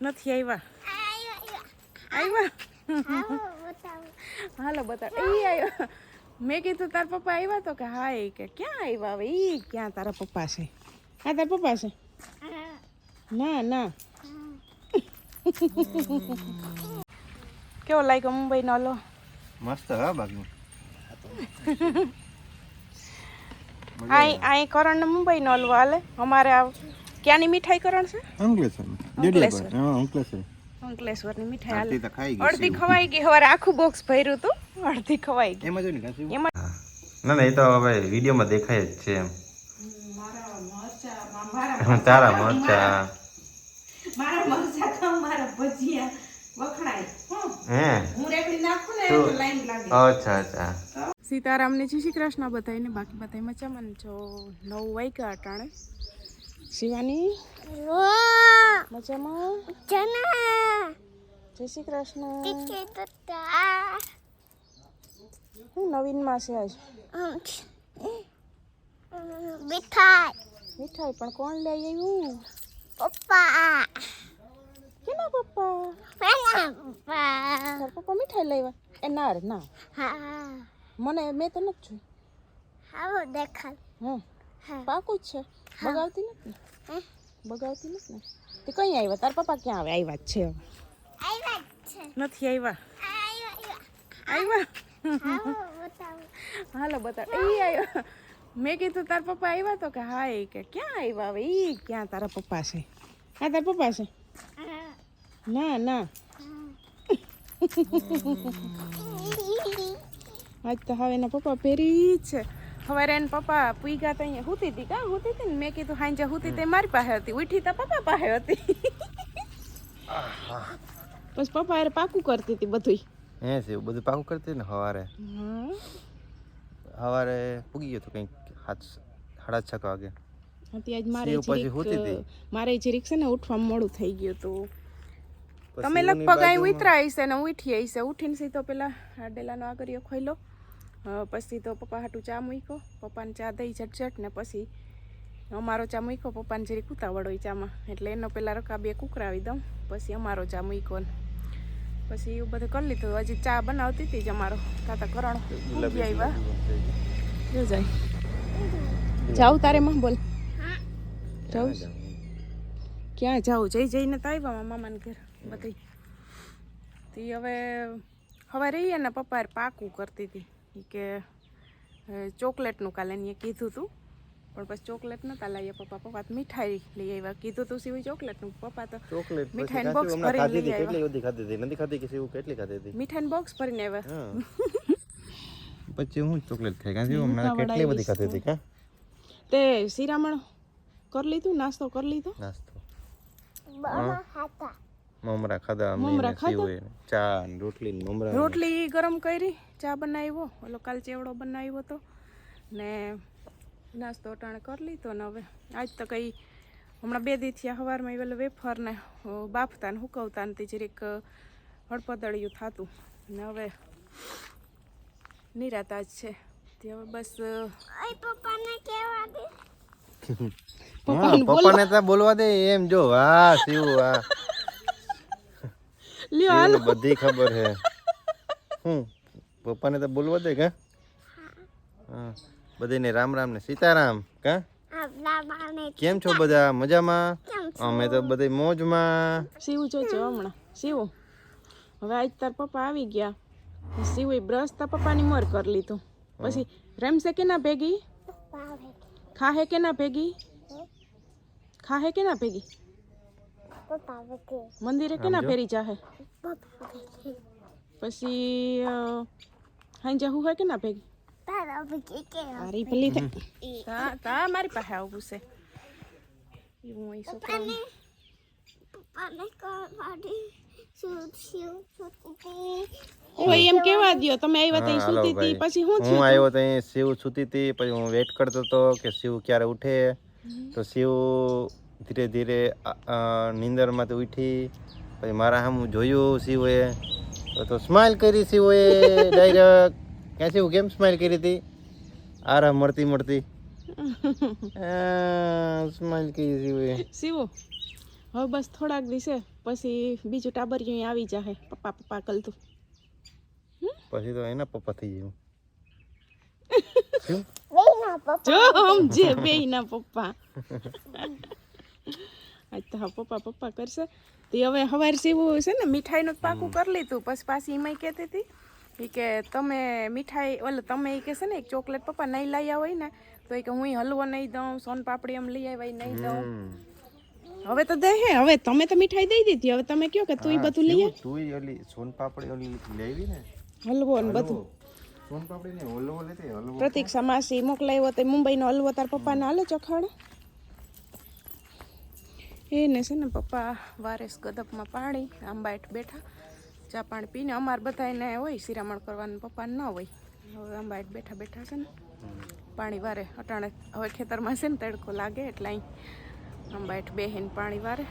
નથી આવ્યા. આવ્યા હાલો બતાવ. એ આવ્યો. મેં કીધું તાર પપ્પા આવ્યા તો કે હા. એ કે ક્યાં આવ્યા હવે? એ ક્યાં તારા પપ્પા છે? હા તારા પપ્પા છે. ના ના. કેવો લાગ્યો મુંબઈ નો લો? મસ્ત હા બાકી. આ કરણ ને મુંબઈ નો હલવો હાલે. અમારે ક્યાંની મીઠાઈ કરણ છે? અંકલેશ્વરની મીઠાઈ હાલે. અડધી ખવાઈ ગઈ. હવે આખું બોક્સ ભર્યું હતું, અડધી ખવાઈ ગઈ. ના ના, એ તો હવે વિડીયોમાં દેખાય જ છે એમ. તારા મરચા, મારા મરચા ખાવ, મારા ભજીયા વખણાય. હે હું રેકડી નાખું ને તો લાઈન લાગે. અચ્છા અચ્છા. સીતારામને જય શ્રી કૃષ્ણ બધાને. બાકી બધા મચામાં જો 9 વાગ્યા અટાણે. શિવાની મજામાં? જય શ્રી કૃષ્ણ. હું નવીનમાં છે આજ? મીઠાઈ પણ કોણ લઈ આવ્યું? પપ્પા. કેના પપ્પા? તાર પપ્પા મીઠાઈ લાવ્યા? એ ના રે ના. મને મેં તો નથી જોઈ. દેખાય. પાકું જ છે. બગાવતી નથી ને? બગાવતી નથી ને? તે કઈ આવ્યા? તાર પપ્પા ક્યાં આવે? આવ્યા જ છે. નથી આવ્યા? આવ્યા. હાલો બતાવ. એ આવ્યો. મેં કીધું તાર પપ્પા આવ્યા તો કે હા. એ કે ક્યાં આવ્યા હવે? એ ક્યાં તારા પપ્પા છે? હા તાર પપ્પા છે. ના ના. આજ તો હવે એના પપ્પા ફેરી જ છે. હવે એને પપ્પા પૂગ્યા તો અહીંયા હુતી હતી. કાં હુતી હતી ને? મેં કીધું હાંજે હુતી તે મારી પાસે હતી. ઉઠી તો પપ્પા પાસે હતી. પછી પપ્પા અરે પાકું કરતી હતી બધું. હે છે બધું પાકું કરતી ને. સવારે પૂગી ગયો તો કંઈક 7:30 વાગે. મારે જે રિક્ષા ને ઉઠવામાં મોડું થઈ ગયું હતું. તમે લગભગ અહીં ઉતરા હશે ને ઉઠી હશે. ઉઠીને સીધો પેલા ડેલાનો આગળીઓ ખોઈલો. પછી તો પપ્પા હાટું ચા મૂક્યો. પપ્પાને ચા દઈ ઝટઝટ ને પછી અમારો ચા મૂક્યો. પપ્પાને જરી કૂતાવડ હોય ચામાં એટલે એનો પેલા રકા 2 કુકરાવી દઉં. પછી અમારો ચા મૂક્યો ને પછી એવું બધું કરી લીધું. હજી ચા બનાવતી હતી જ અમારો તાતા કરણ આવ્યા. જો જાય જાઉં તારે માં બોલ. જાઉં ક્યાં જાઉં? જઈને તો આવ્યા મામાને ઘર બધી. તે હવે રહીએ ને પપ્પા પાકું કરતી હતી કે ચોકલેટનું કાલે એને કીધું હતું પણ પછી ચોકલેટ નતા લાવ્યા પપ્પા. પપ્પા તો મીઠાઈ લઈ આવ્યા. કીધું તું સિવાય ચોકલેટનું. પપ્પા તો મીઠાઈનું બોક્સ ભરીને લઈ આવ્યા. મીઠાઈનું બોક્સ ભરીને આવ્યા. પછી હું ચોકલેટ ખાઈ હમણાં કેટલી બધી ખાધી હતી. કા તે શિરામણ કરી લીધું? નાસ્તો કરી લીધો? નાસ્તો મમરા ખાધા. ચા ને રોટલી ને મમરા. રોટલી ગરમ કરી, ચા બનાવ્યો. ઓલો કાલ ચેવડો બનાવ્યો તો ને નાસ્તો અટાણે કરી લીધો. ને હવે આજ તો કઈ હમણાં 2 દી થયા સવારમાં પેલા વેફર ને બાફતા ને હુકવતા ને તે જરીક હળપદળિયું થતું ને હવે નિરાતા જ છે. તે હવે બસ પપ્પાને તો બોલવા દે એમ. જો હા શિવ હા લ્યો બધી ખબર હે. પપ્પાને તો બોલવા દે. કા હા બધાને રામ રામ ને સીતારામ. કા કેમ છો બધા? મજામાં? અમે તો બધા મોજમાં. શિવ જો હમણાં શિવ હવે આજ તાર પપ્પા આવી ગયા. શિવ બ્રશ તાર પપ્પાની મોર કરી લીધું. પછી રમશે કે ના ભેગી? ખાહે કે ના ભેગી? ખાહે કે ના ભેગી? મંદિરે કે ના ફેરી જાહે? પછી હાંજે હું હે કે ના ભેગી? તારી ભલી થાય. તા મારી પાસે આવું છે. ઓય એમ કેવા દયો તમે આવ્યા તઈ સૂતી હતી પછી હું આવ્યો તઈ શિવ સૂતી હતી. પછી હું વેટ કરતો હતો કે શિવ ક્યારે ઉઠે. તો શિવ ધીરે ધીરે નીંદરમાંથી ઉઠી. પછી મારા સામું જોયું શિવે તો સ્માઈલ કરી. શિવે ડાયરેક્ટ ક્યાં શિવ કેમ સ્માઈલ કરી હતી? આરામ મળતી સ્માઈલ કરી શિવે. શિવ હવે બસ થોડાક દિવસે પછી બીજું ટાબરિયું આવી જાય પપ્પા પપ્પા કલતું. પછી તો એના પપ્પા થઈ જાય. શું? જો સમજે બેયના પપ્પા. આજ તો હા પપ્પા પપ્પા કરશે. તે હવે સવાર જેવું છે ને મીઠાઈનું પાકું કરી લીધું. પછી પાછી એમાં કહેતી હતી એ કે તમે મીઠાઈ ઓલે તમે એ કે છે ને એક ચોકલેટ પપ્પા નહીં લાવ્યા હોય ને તો એ કે હું હલવો નહીં દઉં, સોન પાપડી એમ લઈ આવ્યા નહીં દઉં. હવે તો દે હે, હવે તમે તો મીઠાઈ દઈ દીધી, હવે તમે કયો કે તું બધું લઈ આવ. તું ઓલી સોન પાપડી ઓલી લેવી ને હલવો ને બધું. સોન પાપડી ને હલવો લેતી હલવો. પ્રતીક્ષા માસી મોકલાવ્યો તો મુંબઈનો હલવો તાર પપ્પાને હાલે ચખાડે. એને છે ને પપ્પા વારેસ ગદપમાં પાણી આંબાઈટ બેઠા ચા પાણી પીને અમારે બધાને હોય શિરામણ કરવાનું, પપ્પાને ન હોય. હવે આંબાઈટ બેઠા બેઠા છે ને પાણી વારે અટાણે હવે ખેતરમાં છે ને તડકો લાગે એટલે અહીં આંબાઈટ બેહીને પાણી વારે.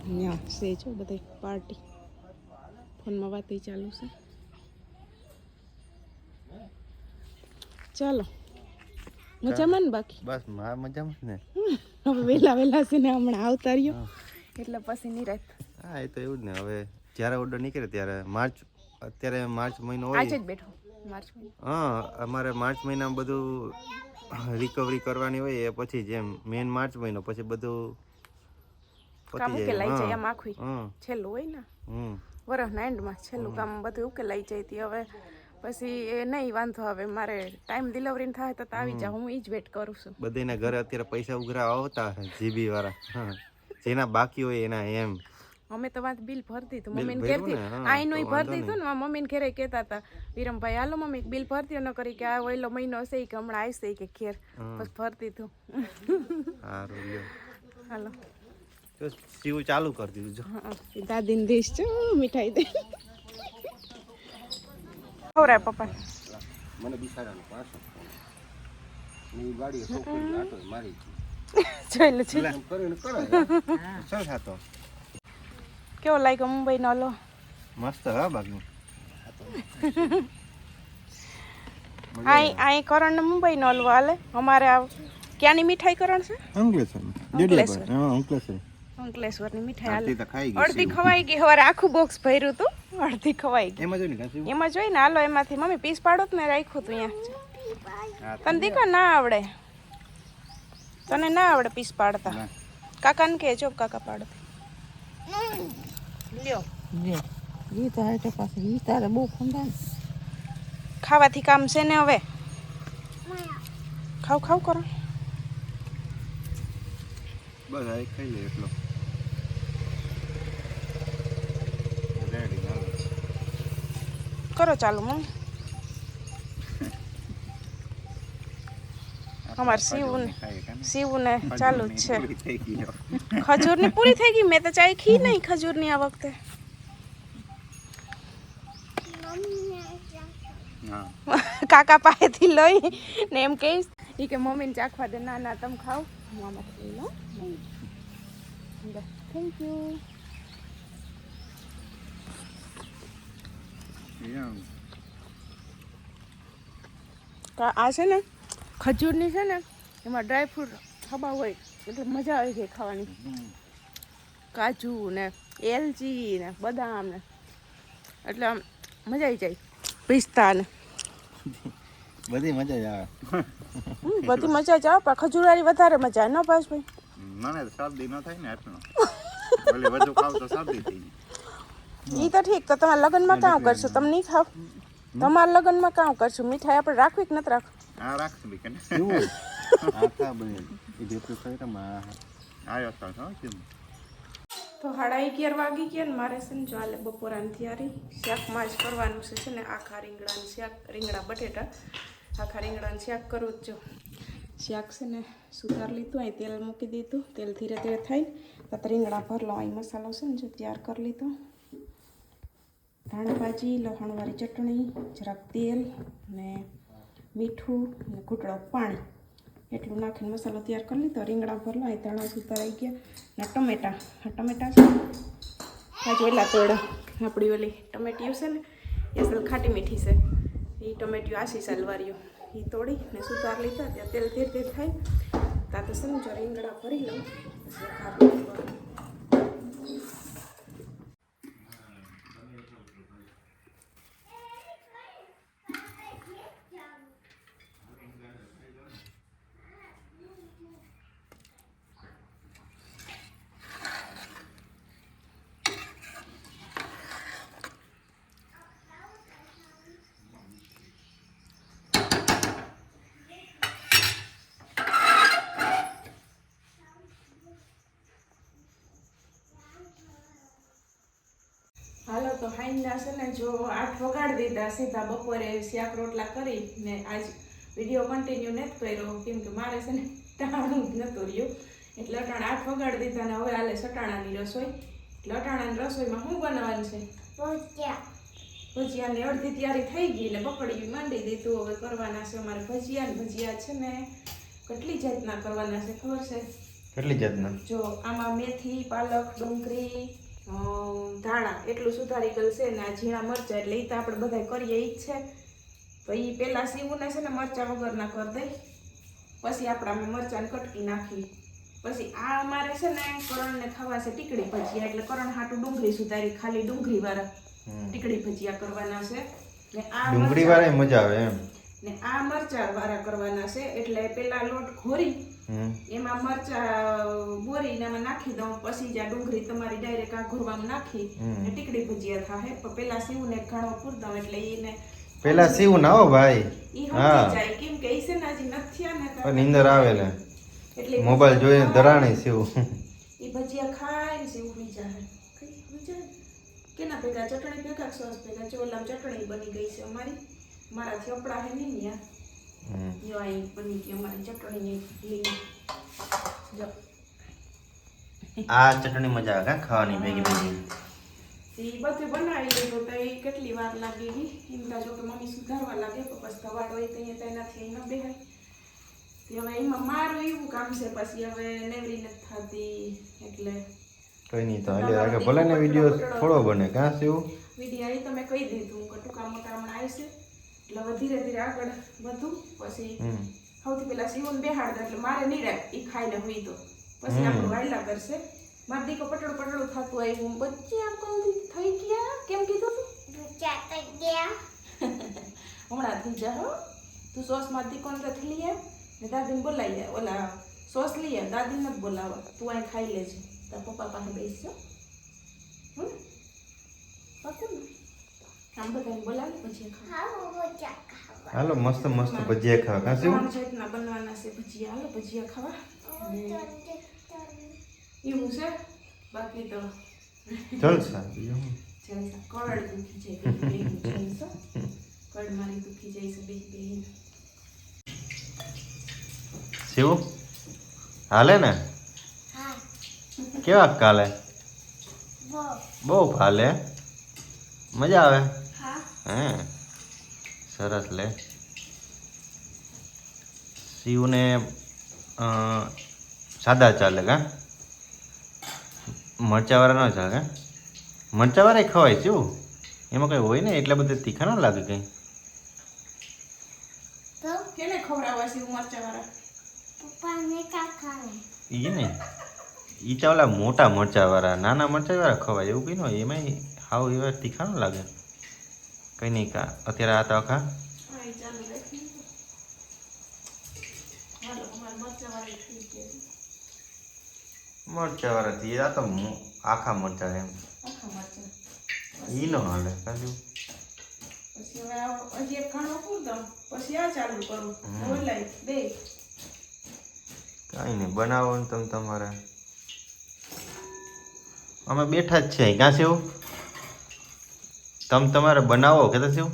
ત્યાં છે જો બધી પાર્ટી ફોનમાં વાત ચાલુ છે. ચાલો મજામાં ને બાકી? બસ મજામાં ને. હવે વેલા છે ને હમણાં આવતા રહ્યો એટલે પછી નિરાત. હા એ તો એવું જ ને. હવે જ્યારે ઓર્ડર નીકળે ત્યારે અત્યારે માર્ચ મહિનો હોય. આજે જ બેઠો માર્ચ મહિનો. હા અમારે માર્ચ મહિનામાં બધું રિકવરી કરવાની હોય એ પછી જેમ મેન માર્ચ મહિનો પછી બધું કામ ઉકેલાઈ જાય એમ આખું છેલ્લું હોય ને વરસના એન્ડમાં છેલ્લું કામ બધું ઉકેલાઈ જાય. હવે પછી એ નહીં વાંધો આવે મારે ટાઈમ ડિલિવરી થાય તો આવી જાવ. હું એ જ વેટ કરું છું. બધાના ઘરે અત્યારે પૈસા ઉઘરા આવતા જીબી વાળા જેના બાકી હોય એના એમ. અમે તો વાત બિલ ભરતી હતું મમ્મીને ઘેરથી આઈનો ભરતી હતું ને મમ્મીને ઘેરે કહેતા હતા વિરમભાઈ હાલો મમ્મી બિલ ભરતી ન કરી કે આ ઓઈલો મહિનો હશે કે હમણાં આવશે કે ઘેર બસ ભરતી હતું. હાલો સીવું ચાલુ કરી દીધું જો. દાદીને દેશ છો મીઠાઈ દે ખવરાય પપ્પા મને બિચારાનો પાછો ની ગાડી છોકરી આટો મારી જોઈ લે છે કરીને કરે સર થાતો. કેવો લાગ્યો મુંબઈનો હલવો? મસ્ત હા બાકી. આઈ કરણ મુંબઈનો હલવો હાલે. અમારે ક્યાંની મીઠાઈ કરણ છે? અંકલેશ્વરની મીઠાઈ હાલે. અડધી ખવાઈ ગઈ. સવારે આખું બોક્સ ભર્યું હતું, અડધી ખવાઈ ગઈ. એમાં જોઈ ને હાલો એમાંથી મમ્મી પીસ પાડો ને રાખ્યું હતું અહીંયા. તને દીકો ના આવડે? તને ના આવડે પીસ પાડતા? કાકાને કે જો કાકા પાડો. લ્યો ખાવાથી કામ છે ને હવે ખાવ ખાવ કરો. બસ આ ખાઈ લે એટલો કરો ચાલુ મમ્મી. અમારે સીવું ને ચાલુ જ છે. ખજૂરની પૂરી થઈ ગઈ. મેં તો ચાખી નહીં ખજૂરની આ વખતે. કાકા પાસેથી લઈ ને એમ કહીશ એ કે મમ્મીને ચાખવા દે. ના ના તમે ખાઓ મામાથી લઈ લો. Thank you. આ છે ને ખજૂરની છે ને એમાં ડ્રાયફ્રૂટ ખબર હોય એટલે મજા આવી ગઈ ખાવાની. કાજુ ને એલચી ને બદામ ને એટલે આમ મજા આવી જાય. પિસ્તા ને બધી મજા જ આવે. બધી મજા જ આવે પણ ખજૂરવાળી વધારે મજા આવે. ન ભાઈ મને શરદી ન થાય ને એટલો ઓલી વધુ ખાવ તો શરદી થઈ જાય. ઈ તો ઠીક. તો તમારા લગ્નમાં કામ કરશો? તમે નહીં ખાવ? તમારા લગ્નમાં કામ કરશું? મીઠાઈ આપણે રાખવી કે નથી રાખવી? હા રાખશું બી કે તો 11:30 વાગી ગયા ને મારે છે ને જો હાલે બપોરાની તૈયારી. શાકમાં જ કરવાનું છે ને આખા રીંગણાનું શાક, રીંગણા બટેટા આખા રીંગણાનું શાક કરવું જ. જો શાક છે ને સુધાર લીધું, અહીં તેલ મૂકી દીધું. તેલ ધીરે ધીરે થાય તો રીંગણા ભરલો. અહીં મસાલો છે ને જો તૈયાર કરી લીધો. ધાણા ભાજી, લસણવાળી ચટણી, જરાક તેલ ને મીઠું ને ઘૂંટડો પાણી એટલું નાખીને મસાલો તૈયાર કરી લીધો. રીંગણા ભરલો. અહીં ધાણા સુધારાઈ ગયા ને ટમેટા. આ ટમેટા છે આ જોયેલા તોડા. આપણી ઓલી ટમેટીઓ છે ને એ અસલ ખાટી મીઠી છે. એ ટમેટીઓ આશી સાલવારીઓ એ તોડી ને સુધાર લીધા. ત્યાં તેલ ધીરે ધીરે થાય ત્યાં તો છે ને જો રીંગણા ભરી લઉં. હાલો તો હાઈના છે ને જો 8 વગાડી દીધા સીધા બપોરે શાક રોટલા કરી ને આજ વિડીયો કન્ટિન્યુ નથી કર્યો કેમ કે મારે છે ને ટાણું જ નતું રહ્યું એટલે અટાણા 8 વગાડી દીધા ને હવે હાલે સટાણાની રસોઈ એટલે અટાણાની રસોઈમાં શું બનાવવાનું છે ભજીયાની અડધી તૈયારી થઈ ગઈ ને પકડી માંડી દીધું હવે કરવાના છે અમારે ભજીયા છે ને કેટલી જાતના કરવાના છે ખબર છે કેટલી જાતના જો આમાં મેથી પાલક ડુંગળી ધાણા એટલું સુધારી ગયેલ છે ને આ ઝીણા મરચાં એટલે એ તો આપણે બધા કરીએ ઈ જ છે તો એ પહેલાં સીવુંને છે ને મરચાં વગરના કરી દઈ પછી આપણે અમે મરચાંને કટકી નાખી પછી આ અમારે છે ને કરણને ખાવા છે ટીકડી ભજીયા એટલે કરણ હાટું ડુંગળી સુધારી ખાલી ડુંગળીવાળા ટીકડી ભજીયા કરવાના છે ને આ ડુંગળીવાળા મજા આવે એમ ને આ મરચાં વાળા કરવાના છે એટલે પેલા લોટ ઘોરી એમાં મરચા બોરીને એમાં નાખી દઉં પછી જ્યાં ડુંગળી તમારી ડાયરેક્ટ આ ઘોરવામાં નાખી ને ટીકડી ભજીયા થાય પણ પેલા સીવને ઘણો પૂર દઉં એટલે એને પેલા સીવ ના હો ભાઈ ઈ સમજી જાય કેમ કે ઈ છે ને હજી નથી ને નીંદર આવે ને એટલે મોબાઈલ જોઈને ધરાણી સીવ ઈ ભજીયા ખાઈને સીવ ઉડી જાય કેના ભેગા ચટણી ભેગા સોસ ભેગા ચોલામ ચટણી બની ગઈ છે અમારી મારાથી અપડા હે નહીં યાર જો આ બની ગઈ અમારી ચટણી લીલી જો આ ચટણી મજા આવે ખાવાની ભેગી ભેગી એ બધું બનાવી લીધું તો એ કેટલી વાર લાગી ગઈ એમના જો કે મમ્મી સુધારવા લાગે તો પછી ધવાડ હોય તો અહીંયા તેનાથી ન બેહાય હવે એમાં મારું એવું કામ છે પછી હવે નેવરી નથી થતી એટલે કઈ નહીં તો એટલે આગળ ભલે ને વિડીયો થોડો બને કાં સીવ વિડીયો એ તમે કહી દીધું કે ટૂંકા મોટા હમણાં આવશે એટલે હવે ધીરે ધીરે આગળ વધુ પછી સૌથી પહેલા સીવન બેહાડ એટલે મારે નિરાય એ ખાઈને હોય તો પછી આપણું વાયલા કરશે મારા દીકો પટડું થતું આવ્યું બચ્ચે આમ થઈ ગયા કેમ કીધું હમણાં થઈ જા હો તું સોસ માં દીકોને તો લઈ આવ ને દાદીને બોલાવી લે ઓલા સોસ લઈ આવ દાદી નથી બોલાવા તું અહીં ખાઈ લેજે તાર પપ્પા પાસે બેસજો હમ પાકું ને આમ બધાને બોલાવી પછી હાલો મસ્ત મસ્ત ભજીયા ખાવા કાં સીવ જાતના બનવાના છે ભજીયા હાલો ભજીયા ખાવા એવું છે બાકી તો જલસા કળ દુખી જાય કળ મારી દુખી જાય છે બે સીવ હાલે ને કેવા કાલે બહુ હાલે મજા આવે હે સરસ લે શિવને સાદા ચાલે કા મરચાવાળા ન ચાલે કા મરચાવાળા ખવાય છે એમાં કઈ હોય ને એટલા બધા તીખા ન લાગે કઈ કેને ખવડાવવા છે મરચાવાળા પપ્પાને કાકાને ઈ ને ઈ ચાવલા મોટા મરચાવાળા નાના મરચાવાળા ખવાય એવું કઈ ન હોય એમાં હાવ એવા તીખા ન લાગે કઈ નહીં કા અત્યારે આ તો ખા મરચાવાળા થી આ તો આખા મરચા એમ ઈ નો હાલે કાજુ પછી હવે હજી એક ખાણો પૂર દઉં પછી આ ચાલુ કરું બોલાય બે કઈ નહીં બનાવો ને તમે તમારે અમે બેઠા જ છે ક્યાં છે એવું તમે તમારે બનાવો કે તો શું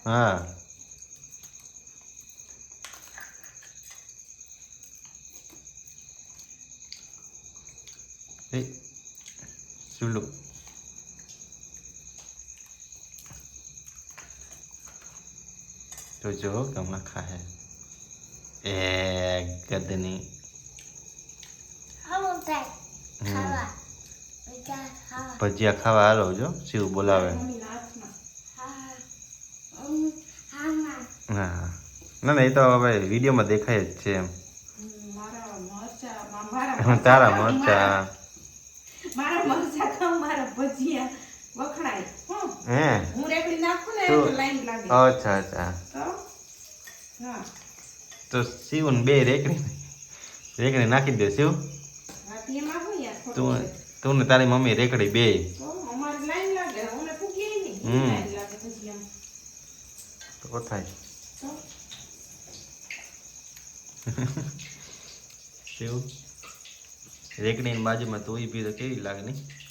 હા ચૂલો તો જો કે હમણાં ખાહે એ ગદની ભજીયા ખાવા હાલો જો શિવ બોલાવે હા ના ના એ તો હવે વિડીયોમાં દેખાય જ છે એમ તારા મરચા મારા મરચા ખાવ મારા ભજીયા વખણાય હે હું રેકડી નાખું ને તો લાઈન લાગે અચ્છા અચ્છા તો હા તો શિવ ને બે રેકડી નાખી દે શિવ હાથીમાં હું યાર તું ને તારી મમ્મી રેકડી બે તો અમારે લાઈન લાગે ઓને ફૂકી નહીં લાઈન લાગે ભજીયા તો થાય શિવ રેકડીની બાજુમાં તું ઊભી તો કેવી લાગે નહીં